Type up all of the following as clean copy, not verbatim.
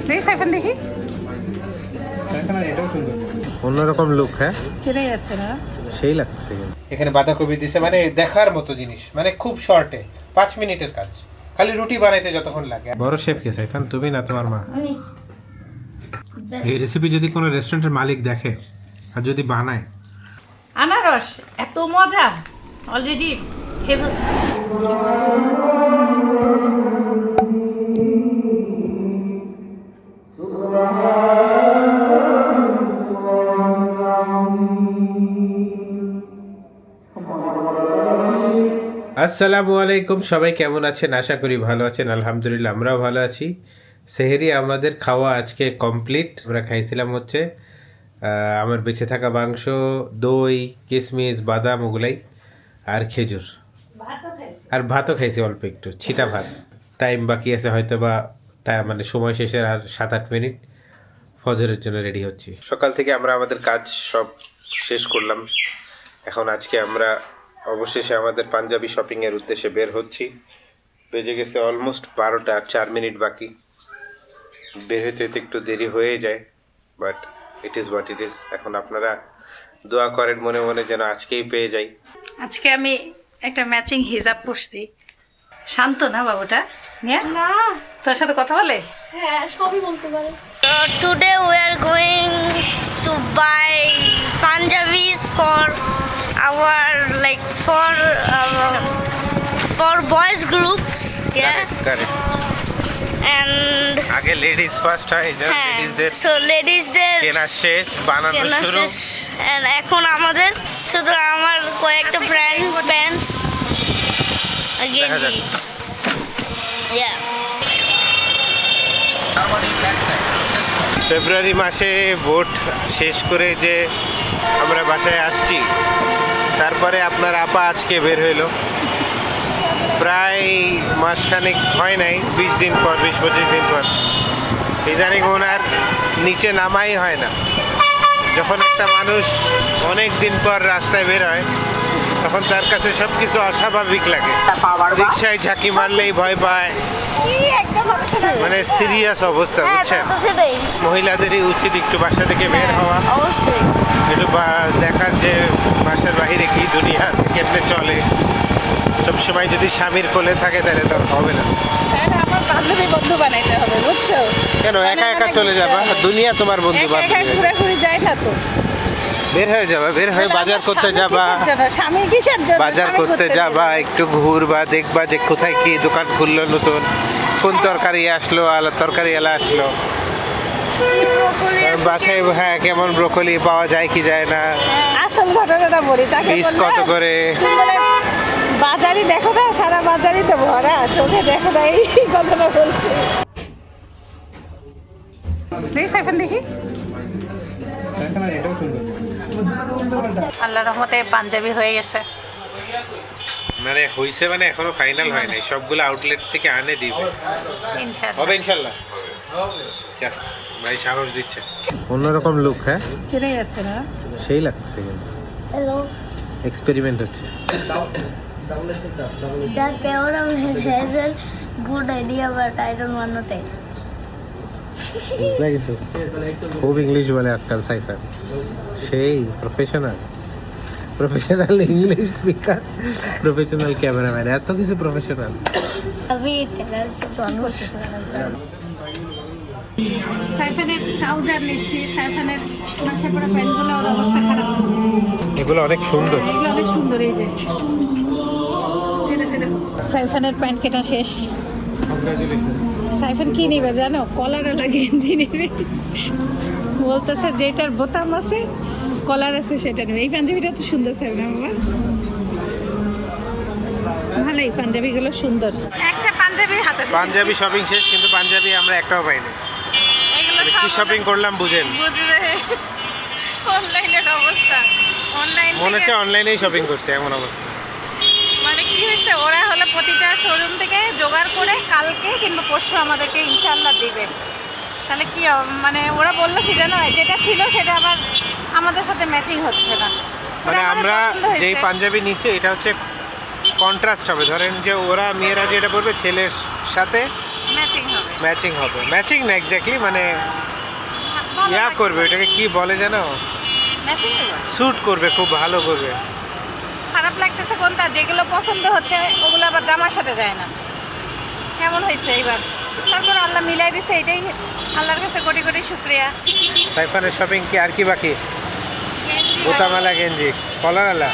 দেখি সাইফান দেখি অন্যরকম লুক। হ্যাঁ চলে যাচ্ছে না সেই লাগছে। এখানে বাঁধাকপি দিছে, মানে দেখার মতো জিনিস, মানে খুব শর্টে 5 মিনিটের কাজ, খালি রুটি বানাইতে যতক্ষণ লাগে। বড় শেফ কে সাইফান, তুমি না তোমার মা? এই রেসিপি যদি কোনো রেস্টুরেন্টের মালিক দেখে আর যদি বানায়, আনারস এত মজা অলরেডি খেয়ে বসে। আসসালামু আলাইকুম, সবাই কেমন আছেন? আশা করি ভালো আছেন। আলহামদুলিল্লাহ আমরাও ভালো আছি। সেহেরি আমাদের খাওয়া আজকে কমপ্লিট। আমরা খাইছিলাম হচ্ছে আমার বেঁচে থাকা মাংস, দই, কিশমিশ, বাদাম, ওগুলাই, আর খেজুর, আর ভাতও খাইছি অল্প একটু, ছিটা ভাত। টাইম বাকি আছে হয়তো বা, মানে সময় শেষের আর 7-8 মিনিট, ফজরের জন্য রেডি হচ্ছি। সকাল থেকে আমরা আমাদের কাজ সব শেষ করলাম। এখন আজকে আমরা অবশেষে আমাদের পাঞ্জাবি শপিংয়ের উদ্দেশ্যে বের হচ্ছি। বেজে গেছে অলমোস্ট 12টা, আর 4 মিনিট বাকি। বের হতে হতে একটু দেরি হয়ে যায়, but it is what it is. এখন আপনারা দোয়া করেন মনে মনে যেন আজকেই পেয়ে যাই। আজকে আমি একটা ম্যাচিং হিজাব পরছি। শান্ত না বাবুটা নিয়ে? না, তোর সাথে কথা বলে? হ্যাঁ সবই বলতে পারে। Today we are going to buy Punjabis for our for boys groups, yeah. Correct. And আগে লেডিস ফার্স্ট হয়, যেন লেডিসদের so ladiesদের কেনা শেষ, বানানো শুরু। and এখন আমাদের শুধু আমার কয়েকটা ব্র্যান্ড প্যান্টস again, দেখা যাক। yeah. ফেব্রুয়ারি মাসে ভোট শেষ করে যে আমরা বাসায় আসছি, তারপরে আপনার আপা আজকে বের হইলো। প্রায় মাসখানেক হয় নাই, 20 দিন পর, 20-25 দিন পর। ইদানিং ওনার নিচে নামাই হয় না। যখন একটা মানুষ অনেক দিন পর রাস্তায় বের হয়, তখন তার কাছে সব কিছু অস্বাভাবিক লাগে। রিক্সায় ঝাঁকি মারলেই ভয় পায়, মানে সিরিয়াস অবস্থা, বুঝছেন? মহিলাদেরই উচিত একটু বাসা থেকে বের হওয়া, অবশ্যই একটু দেখার যে বাসার বাহিরে কি দুনিয়া আছে, কেমনে চলে। সবসময় যদি স্বামীর কোলে থাকে তাহলে তো হবে না। আমার বান্ধবী বন্ধু বানাইতে হবে, বুঝছো? কেন একা একা চলে যাবা? দুনিয়া তোমার বন্ধু বান্ধবী, ঘুরে যায় না তো। বের হয়ে যাবা, বের হয়ে বাজার করতে যাবা, স্বামী কিসের জন্য বাজার করতে যাবা, একটু ঘুরবা, দেখবা যে কোথায় কি দোকান খুললো নতুন, কোন তরকারি আসলো, তরকারি এলা আসলো বাসায়, হ্যাঁ কেমন ব্রোকলি পাওয়া যায় কি যায় না, আসল ঘটনাটা বলি। তাকে পিস কত করে, বাজারই দেখো না, সারা বাজারই তো ভরা, চোখে দেখো না, এই কথাটা বলছে। দেখি সাইফান দেখি। আল্লাহ রহমতে পাঞ্জাবি হয়ে গেছে। মানে হইছে, মানে এখনো ফাইনাল হয় নাই, সবগুলো আউটলেট থেকে আনে দিবে, ইনশাআল্লাহ হবে ইনশাআল্লাহ। চল ভাই সাহস দিচ্ছে। অন্যরকম লুক। হ্যাঁ চলে যাচ্ছে না সেই লাগছে, কিন্তু hello. এক্সপেরিমেন্ট হচ্ছে। The camera has a good idea, but I don't want to take. বুঝলা কিছু? খুব ইংলিশ বলে আজকাল সাইফার, সেই professional English speaker, professional cameraman, এত কিছু প্রফেশনাল। अभी चैनल पे तो ऑन करते हैं। সাইফানের ট্রাউজার নিচ্ছি, সাইফানের মাসে পড়া প্যান্টগুলো, ওর অবস্থা খারাপ। এগুলো অনেক সুন্দর, এগুলো অনেক সুন্দর। এই যে সাইফানের প্যান্ট কেনা শেষ। সাইফান কি নিবে জানো? কলারওয়ালা গেঞ্জি নিবে, বলতেছে যেটার বোতাম আছে, কলার আছে, সেটা নেবে। এই পাঞ্জাবিটা তো সুন্দর সাইফান বাবা, ভালোই, পাঞ্জাবিগুলো সুন্দর। একটা পাঞ্জাবি হাতে, পাঞ্জাবি শপিং শেষ, কিন্তু পাঞ্জাবি আমরা একটাও পাইনি। এগুলো কি শপিং করলাম বুঝেন? বুঝবে অনলাইনের অবস্থা, অনলাইন মনে হচ্ছে অনলাইনেই শপিং করছে, এমন অবস্থা। মানে কি হয়েছে, ওরা হলো প্রতিটা শোরুম থেকে জোগাড় করে কালকে কিংবা পরশু আমাদেরকে ইনশাআল্লাহ দিবে। তাহলে কি মানে ওরা বললো কি জানো, যেটা ছিল সেটা আবার আমাদের সাথে ম্যাচিং হচ্ছে না। মানে আমরা যেই পাঞ্জাবি নিছি এটা হচ্ছে কন্ট্রাস্ট হবে, ধরেন যে ওরা মেয়েরা যেটা পরবে ছেলের সাথে ম্যাচিং হবে। ম্যাচিং হবে, ম্যাচিং না এক্স্যাক্টলি, মানে ইয়া করবে, এটাকে কি বলে জানো, ম্যাচিং স্যুট করবে, খুব ভালো করবে। খারাপ লাগতেছে কোনটা, যেগুলো পছন্দ হচ্ছে ওগুলো আবার জামার সাথে যায় না। কেমন হয়েছে এইবার? তারপর আল্লাহ মিলাই দিছে, এটাই আল্লাহর কাছে কোটি কোটি শুক্রিয়া। সাইফানের শপিং কি আর কি বাকি? গেঞ্জি বোতামালা গেঞ্জি, কলারওয়ালা,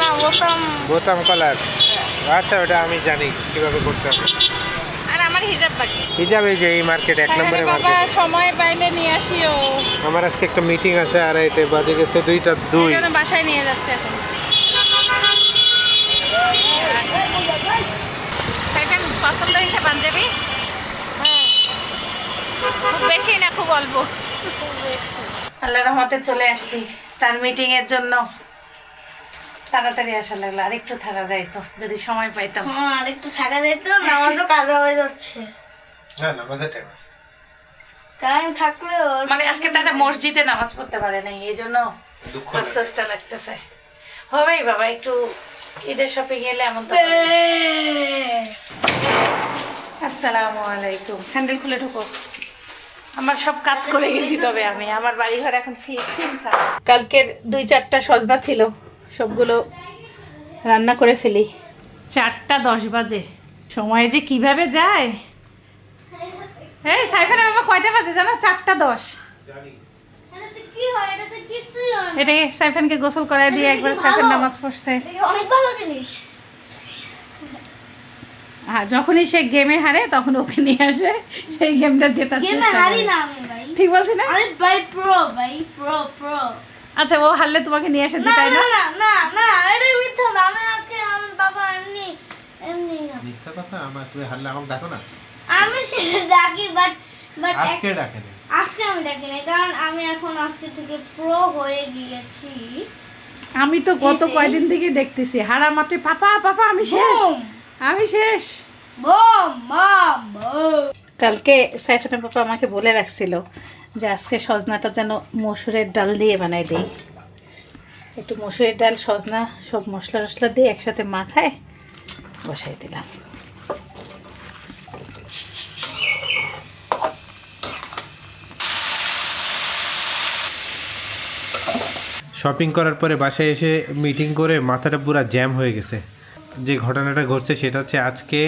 না বোতাম বোতাম কলার। আচ্ছা, ওটা আমি জানি কিভাবে করতে হবে। আর আমার হিজাব বাকি। হিজাব এই যে এই মার্কেট, এক নম্বরে বাবা মার্কেট। সময় পাইলে নিয়ে আসিও। আমার আজকে একটা মিটিং আছে, আর এতে বাজে গেছে 2:02। এই জন্য বাসায় নিয়ে যাচ্ছে এখন। সাইফান পছন্দ হয়েছে পাঞ্জাবি? খুব বেশি না খুব অল্প? আল্লাহ রহমতে চলে আসছি তার মিটিং এর জন্য। তাড়াতাড়ি আসা লাগলো, আর একটু থাকা যাইতো যদি সময় পাইতাম। আর একটু থাকা যেত, নামাজও কাজা হয়ে যাচ্ছে। না, নামাজের টাইম আছে। টাইম থাকলেও মানে আজকে তারা মসজিদে নামাজ পড়তে পারে নাই, এই জন্য দুঃখ আফসোসটা লাগতেছে। হবেই বাবা, একটু ঈদের শপিং এলে এমন তো। আসসালামু আলাইকুম। স্যান্ডেল খুলে ঢুকো। আমার সব কাজ করে গেছি, তবে আমি আমার বাড়ি ঘর এখন কালকের 2-4টা সজনা ছিল, সবগুলো রান্না করে ফেলি। 4:10 বাজে, সময় যে কিভাবে যায়। এই সাইফানা বাবা কয়টা বাজে জানো? 4:10। এটাতে কি হয়? এটাতে কিছুই হয় না। এটাই সাইফানকে গোসল করায় দিয়ে একবার সাইফান নামাজ পড়ছে। এটা অনেক ভালো জিনিস। হ্যাঁ, যখনই সে গেমে হারে তখন ওকে নিয়ে আসে, সেই গেমটা জেতার গেমে চেষ্টা হারি করে। না আমি ভাই। ঠিক বলছি না? আমি ভাই প্রো, ভাই প্রো প্রো। আচ্ছা, ও হারলে তোমাকে নিয়ে আসে না জেতাই না না? না না না, এটা মিথ্যা না। আমি আজকে আমার বাবা এমনি এমনি মিথ্যা কথা, আমার তুমি হারলে আমাকে ডাকো না। আমি সেটা ডাকি, বাট আজকে ডাকে না। আজকে আমি ডাকি না, কারণ আমি এখন আজকে থেকে প্রো হয়ে গিয়েছি। আমি তো গত এই যে- কয়দিন থেকে দেখতেছি হারা মাত্রে পাপা পাপা আমি শেষ, বুম আমি শেষ। Boom boom boom. কালকে সাইফানের পাপা আমাকে বলে রাখছিল যে আজকে সজনাটা যেন মসুরের ডাল দিয়ে বানাই দেই। একটু মসুরের ডাল, সজনা, সব মশলা টশলা দিয়ে একসাথে মাখায় বসাই দিলাম। শপিং করার পরে বাসায় এসে মিটিং করে মাথাটা পুরো জ্যাম হয়ে গেছে। যে ঘটনাটা ঘটছে সেটা হচ্ছে আজকে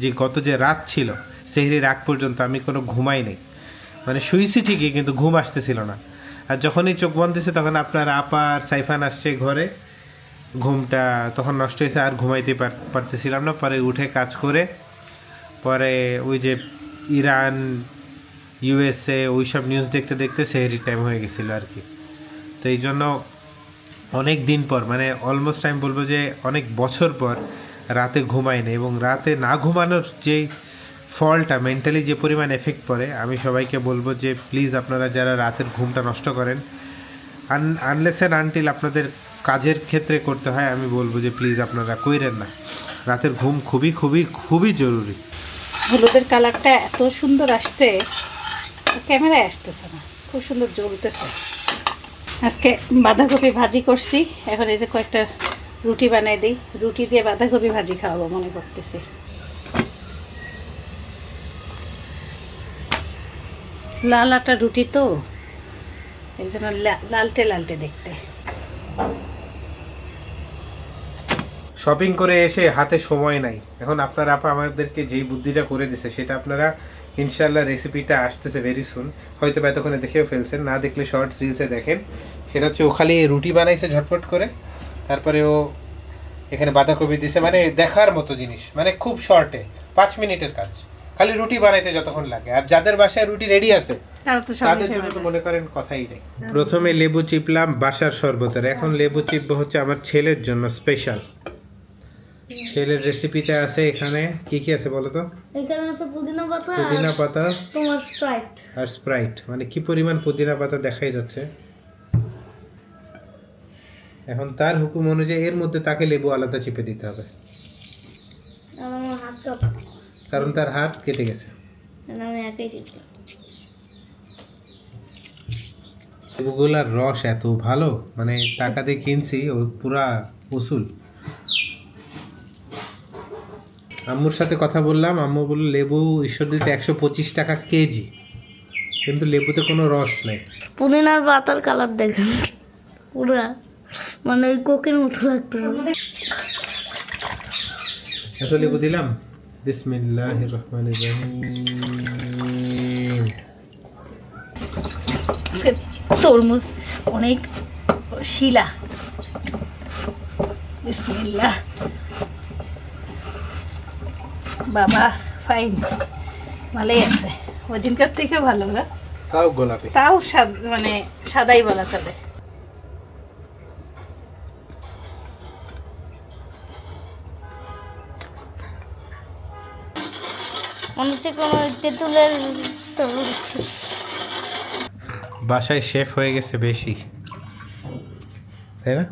যে গত যে রাত ছিল, সেহরির রাত পর্যন্ত আমি কোনো ঘুমাই নেই। মানে শুয়েছি ঠিকই, কিন্তু ঘুম আসতেছিল না। আর যখনই চোখ বন্ধ দিয়েছে তখন আপনার আপা আর সাইফান আসছে ঘরে, ঘুমটা তখন নষ্ট হয়েছে, আর ঘুমাইতে পারতেছিলাম না। পরে উঠে কাজ করে পরে ওই যে ইরান, ইউএসএ ওই সব নিউজ দেখতে দেখতে সেহরির টাইম হয়ে গেছিলো আর কি। তো এই জন্য অনেক দিন পর, মানে অলমোস্ট আমি বলবো যে অনেক বছর পর রাতে ঘুমাই না। এবং রাতে না ঘুমানোর যে ফলটা, মেন্টালি যে পরিমাণ এফেক্ট পড়ে, আমি সবাইকে বলবো যে প্লিজ আপনারা যারা রাতের ঘুমটা নষ্ট করেন, আনলেস অ্যান্ড আনটিল আপনাদের কাজের ক্ষেত্রে করতে হয়, আমি বলবো যে প্লিজ আপনারা কইরেন না। রাতের ঘুম খুবই খুবই খুবই জরুরি। হলুদের কালারটা এত সুন্দর আসছে, ক্যামেরায় আসতেছে না, খুব সুন্দর জ্বলতেছে। আজকে বাঁধাকপি ভাজি করছি, এখন এই যে কয়েকটা রুটি বানাই দিই, রুটি দিয়ে বাঁধাকপি ভাজি খাওয়াবো মনে করতেছি। লাল আটা রুটি তো, এই জন্য লালটে লালটে দেখতে। শপিং করে এসে হাতে সময় নাই। এখন আপনারা আপা আমাদেরকে যেই বুদ্ধিটা করে দিছে সেটা আপনারা ইনশাল্লাহ, রেসিপিটা আসতেছে ভেরি সুন, হয়তো বা এতক্ষণে দেখেও ফেলছেন, না দেখলে শর্টস রিলসে দেখেন। সেটা হচ্ছে ও খালি রুটি বানাইছে ঝটপট করে, তারপরে ও এখানে বাঁধাকপি দিছে, মানে দেখার মতো জিনিস, মানে খুব শর্টে 5 মিনিটের কাজ, খালি রুটি বানাইতে যতক্ষণ লাগে। আর যাদের বাসায় রুটি রেডি আছে তাদের জন্য তো মনে করেন কথাই নেই। প্রথমে লেবু চিপলাম বাসার শরবতের, এখন লেবু চিপবো হচ্ছে আমার ছেলের জন্য স্পেশাল। ছেলের রেসিপিতে আছে এখানে কি কি আছে বলো তো? এখানে আছে পুদিনা পাতা, পুদিনা পাতা তোমার স্প্রাইট। আর স্প্রাইট, মানে কি পরিমাণ পুদিনা পাতা দেখাই যাচ্ছে। এখন তার হুকুম অনুযায়ী এর মধ্যে তাকে লেবু আলাদা চিপে দিতে হবে, আমার হাত কাঁপ, কারণ তার হাত কেটে গেছে। আমি একাই চিপি। লেবুগুলার রস এত ভালো, মানে টাকা দিয়ে কিনছি, ও পুরা উসুল। আম্মুর সাথে কথা বললাম, আম্মু বলল লেবু ঈশ্বরদীতে 125 টাকা কেজি, কিন্তু লেবুতে কোনো রস নেই। পুদিনার পাতার কালার দেখেন, পুরা মানে ওই কোকের মতো লাগতেছে। এত লেবু দিলাম। বিসমিল্লাহির রহমানির রহিম। তরমুজ অনেক শিলা। বিসমিল্লাহ। বাবা ফাইন, ভালোই আছে, ওদিনকার থেকে ভালো না, তাও গোলাপি। তাও মানে সাদাই বলা চলে। মনে হচ্ছে কোনো তেঁতুলের বাসায় শেফ হয়ে গেছে বেশি, তাই না?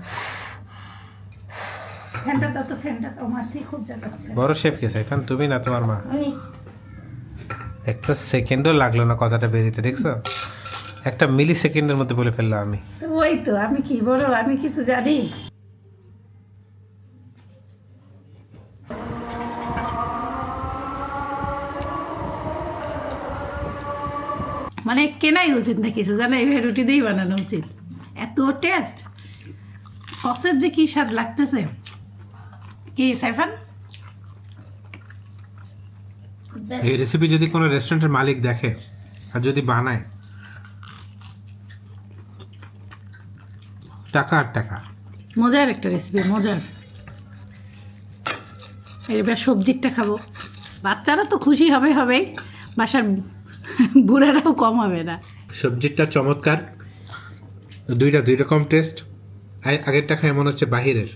ফ্যানটা দাও তো, ফ্যানটা দাও, মাসি খুব জ্বালাচ্ছে। বড় শেফ গেছে এখন, তুমি না তোমার মা। আমি একটা সেকেন্ডও লাগলো না কথাটা বেরিতে, দেখছো? একটা মিলি সেকেন্ডের মধ্যে বলে ফেললাম আমি। তো ওই তো, আমি কি বড়, আমি কিছু জানি? মানে কেনাই উচিত না কিছু, জানো? এইভাবে রুটি দিয়েই বানানো উচিত, এত টেস্ট। সসের যে কি স্বাদ লাগতেছে, কি সাইফান? এই রেসিপি যদি কোনো রেস্টুরেন্টের মালিক দেখে আর যদি বানায়, টাকা আর টাকা। মজার একটা রেসিপি, মজার। এবার সবজিটা খাবো, বাচ্চারা তো খুশি হবে হবেই, বাসার বুড়ারাও কম হবে না। সবজিটা চমৎকার, দুই রকম টেস্ট। আগেরটা খায় মনে হচ্ছে বাহিরের,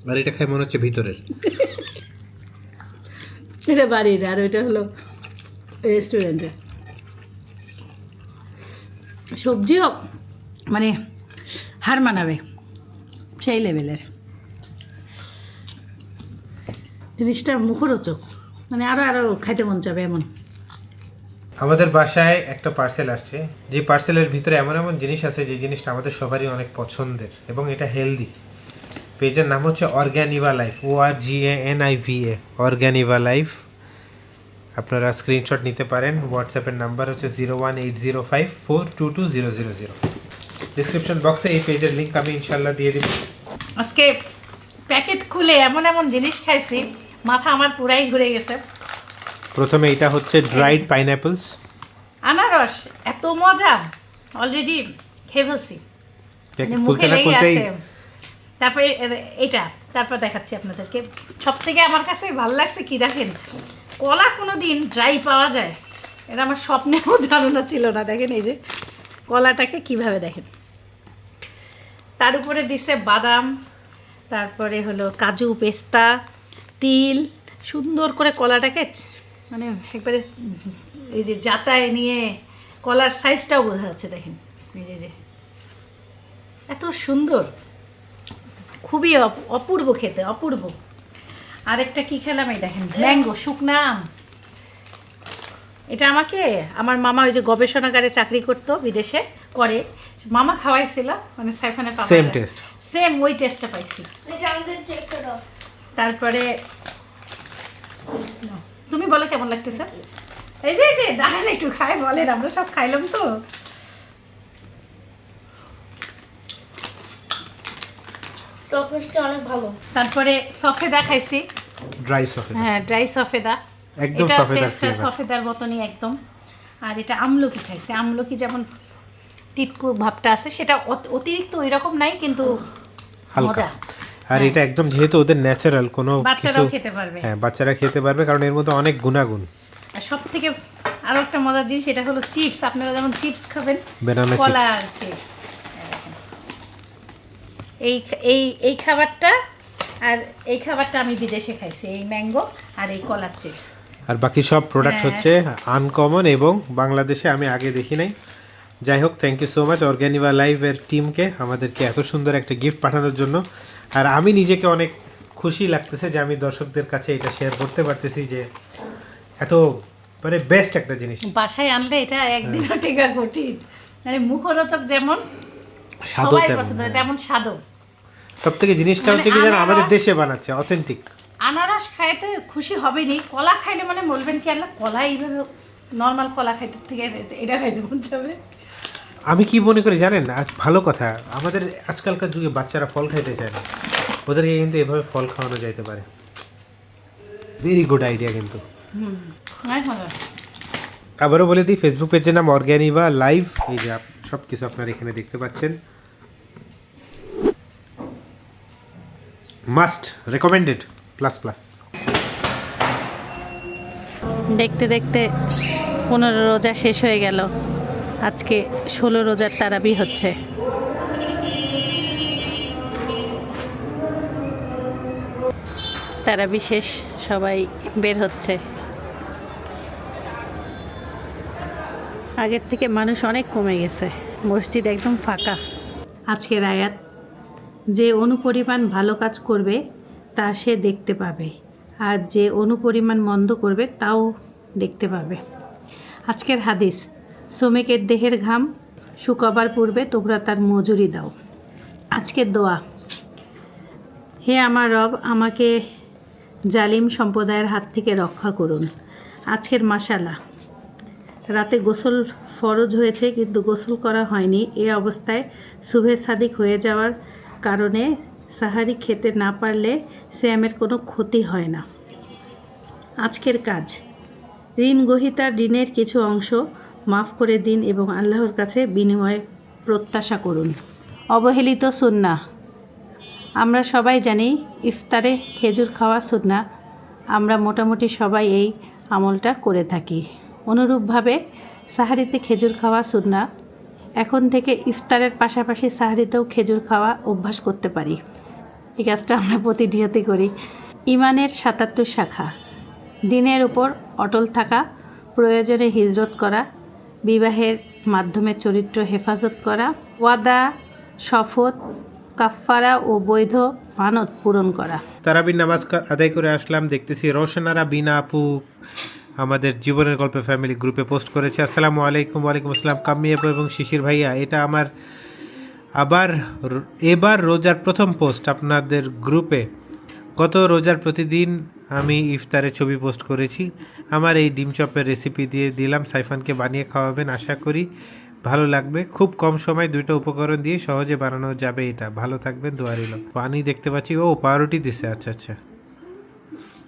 আর এটা খায় মনে হচ্ছে ভিতরের। এটা বাড়ির, আর ওইটা হলো রেস্টুরেন্টে। সবজিও মানে হার মানাবে, সেই লেভেলের জিনিসটা, মুখরোচক, মানে আরো আরো খাইতে মন যাবে এমন। আমাদের বাসায় একটা পার্সেল আসছে, যে পার্সেলের ভিতরে এমন এমন জিনিস আছে যে জিনিসটা আমাদের সবারই অনেক পছন্দের এবং এটা হেলদি। পেজের নাম হচ্ছে অর্গ্যানিভা লাইফ, ORGANIVA, অর্গ্যানিভা লাইফ। আপনারা স্ক্রিনশট নিতে পারেন। হোয়াটসঅ্যাপের নাম্বার হচ্ছে 01805422000। ডিসক্রিপশন বক্সে এই পেজের লিঙ্ক আমি ইনশাল্লাহ দিয়ে দিব। আজকে প্যাকেট খুলে এমন এমন জিনিস খাইছি, মাথা আমার পুরাই ঘুরে গেছে। প্রথমে এটা হচ্ছে ড্রাইড পাইনঅ্যাপলস, আনারস, এত মজা, অলরেডি খেয়ে ফেলছি, মানে মুখে লেগে আছে। তারপরে এটা, তারপর দেখাচ্ছি আপনাদেরকে। সব থেকে আমার কাছে ভালো লাগছে কি দেখেন, কলা কোনো দিন ড্রাই পাওয়া যায়, এটা আমার স্বপ্নেও জানানো ছিল না। দেখেন এই যে কলাটাকে কিভাবে দেখেন, তার উপরে দিছে বাদাম, তারপরে হলো কাজু, পেস্তা, তিল, সুন্দর করে কলাটাকে মানে একবারে এই যে জাতায় নিয়ে, কলার সাইজটাও বোঝা যাচ্ছে দেখেন, এই যে এত সুন্দর, খুবই অপূর্ব খেতে, অপূর্ব। আরেকটা কি খেলাম, এই দেখেন ম্যাঙ্গো, শুকনা আম। এটা আমাকে আমার মামা ওই যে গবেষণাগারে চাকরি করতো, বিদেশে করে, মামা খাওয়াইছিল, মানে সাইফানের পাপা, সেম টেস্ট, সেম ওই টেস্টটা পাইছি। তারপরে তুমি বলো কেমন লাগতেছে? এই যে দাঁড়ান একটু খাই বলেন, আমরা সব খাইলাম তো। অনেক ভালো। তারপরে সফেদা খাইছি, ড্রাই সফেদা, হ্যাঁ ড্রাই সফেদা, একদম এটা সফেদার টেস্টটা ফ্লেভার। সফেদার মতনই একদম। আর এটা আমলকি খাইছি, আমলকি যেমন তিতকু ভাবটা আছে, সেটা অতিরিক্ত ওই রকম নাই, কিন্তু হালকা। মজা। আর এটা একদম যেহেতু ওদের ন্যাচারাল, কোনো কিছু, বাচ্চারাও খেতে পারবে। হ্যাঁ বাচ্চারা খেতে পারবে, কারণ এর মধ্যে অনেক গুণাগুণ। আর সব থেকে আরো একটা মজার জিনিস, এটা হলো চিপস। আপনারা যেমন চিপস খাবেন, Banana কলার চিপস। এই এই এই খাবারটা, আর এই খাবারটা আমি বিদেশে খাইছি, এই ম্যাঙ্গো আর এই কলার চিপস। আর বাকি সব প্রোডাক্ট হ্যাঁ। হচ্ছে আনকমন এবং বাংলাদেশে আমি আগে দেখি নাই। যাই হোক, থ্যাংক ইউ সো মাচ অর্গ্যানিভা লাইভের টিমকে আমাদেরকে এত সুন্দর একটা গিফট পাঠানোর জন্য। আর আমি নিজেকে অনেক খুশি লাগতেছে যে আমি দর্শকদের কাছে এটা শেয়ার করতে পারতেছি যে এত মানে বেস্ট একটা জিনিস। বাসায় আনলে এটা একদিনও টেকা কঠিন, মানে মুখরোচক যেমন স্বাদও সবাই তেমন। পছন্দ করে, তেমন স্বাদও। সব থেকে জিনিসটা হচ্ছে কি মানে যেন আমাদের আনারস- দেশে বানাচ্ছে, অথেন্টিক। আনারস খাইতে খুশি হবেনি, কলা খাইলে মানে বলবেন কি আল্লাহ কলা এইভাবে নর্মাল কলা খাইতে থেকে এটা খাইতে মন যাবে। আমি কি মনে করি জানেন, আর ভালো কথা, আমাদের আজকালকার যুগে বাচ্চারা ফল খাইতে চায় না, ওদেরকে কিন্তু এভাবে ফল খাওয়ানো যাইতে পারে। ভেরি গুড আইডিয়া কিন্তু। আবারও বলে দিই, ফেসবুক পেজের নাম অর্গ্যানিভা লাইভ। এই যে সব কিছু আপনারা এখানে দেখতে পাচ্ছেন। Must recommended plus plus. দেখতে দেখতে 15 রোজা শেষ হয়ে গেল, আজকে 16 রোজার তারাবি হচ্ছে। তারাবি শেষ, সবাই বের হচ্ছে। আগের থেকে মানুষ অনেক কমে গেছে, মসজিদ একদম ফাঁকা। আজকের আয়াত, যে অনুপরিমাণ ভালো কাজ করবে তা সে দেখতে পাবে, আর যে অনুপরিমাণ মন্দ করবে তাও দেখতে পাবে। আজকের হাদিস, শ্রমিকের দেহের ঘাম শুকাবার পূর্বে তোমরা তার মজুরি দাও। আজকের দোয়া, হে আমার রব, আমাকে জালিম সম্প্রদায়ের হাত থেকে রক্ষা করুন। আজকের মাসালা, রাতে গোসল ফরজ হয়েছে কিন্তু গোসল করা হয়নি, এ অবস্থায় সুবহে সাদিক হয়ে যাওয়ার কারণে সাহারি খেতে না পারলে সিয়ামের কোনো ক্ষতি হয় না। আজকের কাজ, ঋণ গ্রহীতার ঋণের কিছু অংশ মাফ করে দিন এবং আল্লাহর কাছে বিনিময়ে প্রত্যাশা করুন। অবহেলিত সুন্নাহ, আমরা সবাই জানি ইফতারে খেজুর খাওয়া সুন্নাহ, আমরা মোটামুটি সবাই এই আমলটা করে থাকি। অনুরূপভাবে সাহারিতে খেজুর খাওয়া সুন্নাহ, এখন থেকে ইফতারের পাশাপাশি সাহারিতেও খেজুর খাওয়া অভ্যাস করতে পারি। এই কাজটা আমরা প্রতিনিয়তই করি। ইমানের 77 শাখা, দিনের উপর অটল থাকা, প্রয়োজনে হিজরত করা, বিবাহের মাধ্যমে চরিত্র হেফাজত করা, ওয়াদা, শপথ, কাফফারা ও বৈধ মানত পূরণ করা। তারাবির নামাজ আদায় করে আসলাম, দেখতেছি রোশনারা বিনা আপু আমাদের জীবনের গল্পে ফ্যামিলি গ্রুপে পোস্ট করেছে। আসসালামু আলাইকুম। ওয়ালাইকুম আসসালাম কাম্মি আপু এবং শিশির ভাইয়া। এটা আমার এবার রোজার প্রথম পোস্ট আপনাদের গ্রুপে। গত রোজার প্রতিদিন আমি ইফতারের ছবি পোস্ট করেছি। আমার এই ডিম চপের রেসিপি দিয়ে দিলাম, সাইফানকে বানিয়ে খাওয়াবেন, আশা করি ভালো লাগবে। খুব কম সময় 2টা উপকরণ দিয়ে সহজে বানানো যাবে এটা। ভালো থাকবেন, দোয়া রইল। পানি দেখতে পাচ্ছি, ও পাউরুটি দিছে, আচ্ছা আচ্ছা।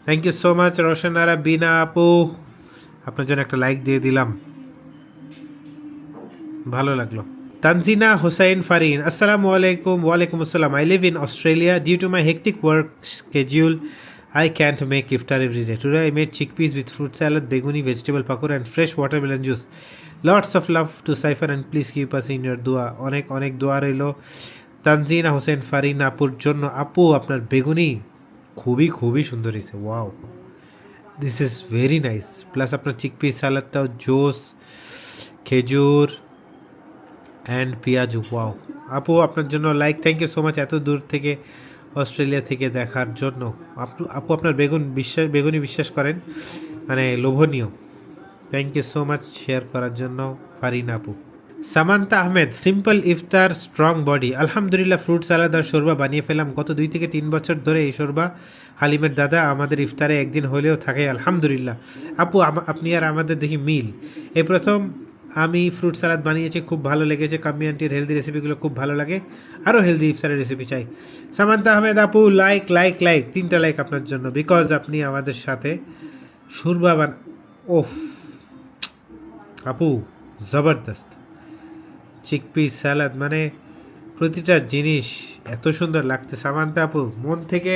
Thank you so much Rushanara বিনা আপু, আপনার জন্য একটা লাইক দিয়ে দিলাম, ভালো লাগলো। তানজিনা হোসাইন ফারিন, আসসালামু আলাইকুম। ওয়ালাইকুম আসসালাম। I live in Australia. Due to my hectic work schedule, I can't make iftar every day. Today I made chickpeas with fruit salad, beguni, vegetable pakora and fresh watermelon juice. Lots of love to Saifan and please keep us in your dua. অনেক অনেক দোয়া রইলো তানজিনা হোসেন ফারিন আপুর জন্য। আপু আপনার বেগুনি খুবই খুবই সুন্দর হয়েছে, wow, this is very nice. Plus আপনার চিকপিস সালাডটাও জোস, খেজুর অ্যান্ড পেঁয়াজু, ওয়াও। আপু আপনার জন্য like, thank you so much এত দূর থেকে অস্ট্রেলিয়া থেকে দেখার জন্য। আপু আপনার বেগুনি বিশ্বাস করেন, মানে লোভনীয়। Thank you so much share করার জন্য ফারিন আপু। Samantha Ahmed, simple iftar strong body. আলহামদুলিল্লাহ, ফ্রুট সালাদ আর শোরবা বানিয়ে ফেলাম। গত 2 থেকে 3 বছর ধরে এই শোরবা হালিমের দাদা আমাদের ইফতারে একদিন হলেও থাকে, আলহামদুলিল্লাহ। আপু আপনি আর আমাদের দেখি মিল। এই প্রথম আমি ফ্রুট সালাদ বানিয়েছি, খুব ভালো লেগেছে। কাম্মি আন্টির হেলদি রেসিপিগুলো খুব ভালো লাগে, আরও হেলদি ইফতারের রেসিপি চাই। সামান্তা আহমেদ আপু, লাইক লাইক লাইক, 3টা লাইক আপনার জন্য, বিকজ আপনি আমাদের সাথে শোরবা ওফ আপু জবরদস্ত। চিকপিস স্যালাড, মানে প্রতিটা জিনিস এত সুন্দর লাগছে। সামান্তা আপু মন থেকে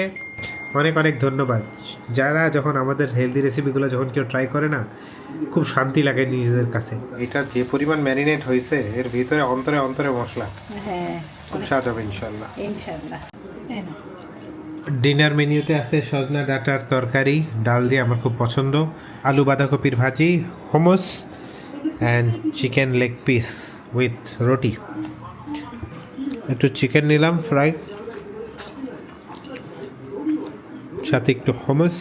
অনেক অনেক ধন্যবাদ। যারা যখন আমাদের হেলদি রেসিপিগুলো যখন কেউ ট্রাই করে না, খুব শান্তি লাগে নিজেদের কাছে। এটা যে পরিমাণ ম্যারিনেট হয়েছে, এর ভিতরে অন্তরে অন্তরে মশলা, হ্যাঁ খুব স্বাদ হবে ইনশাল্লাহ। ইনশাআল্লাহ। ডিনার মেনুতে আছে সজনা ডাঁটার তরকারি, ডাল দিয়ে আমার খুব পছন্দ, আলু বাঁধাকপির ভাজি, Holmes and chicken leg piece with রুটি। একটু চিকেন নিলাম ফ্রাই, সাথে একটু হোমস।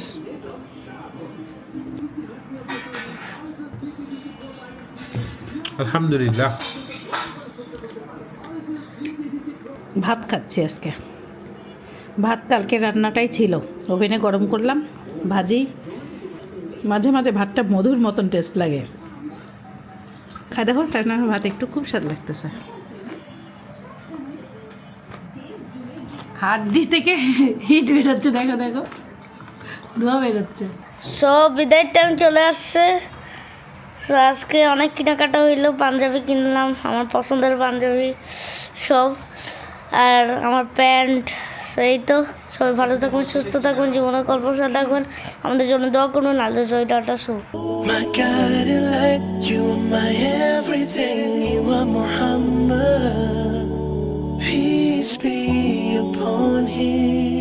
আলহামদুলিল্লাহ। ভাত খাচ্ছি আজকে। ভাত কালকে রান্নাটাই ছিল, ওভেনে গরম করলাম, ভাজি। মাঝে মাঝে ভাতটা মধুর মতন টেস্ট লাগে। খাই দেখো, রান্না ভাত একটু খুব স্বাদ লাগতেছে। হাড্ডি থেকে হিট বেরোচ্ছে, দেখো দেখো, ধোঁয়া বেরোচ্ছে। সব বিদায়ের টাইম চলে আসছে। তো আজকে অনেক কেনাকাটা হইলো, পাঞ্জাবি কিনলাম, আমার পছন্দের পাঞ্জাবি সব, আর আমার প্যান্ট। সেই তো, সবাই ভালো থাকুন, সুস্থ থাকুন, জীবনে কল্পসা থাকুন, আমাদের জন্য দোয়া করুন। আল্লাহ জয়টা শুভ। My guiding light, you are my everything, you are Muhammad. Peace be upon him.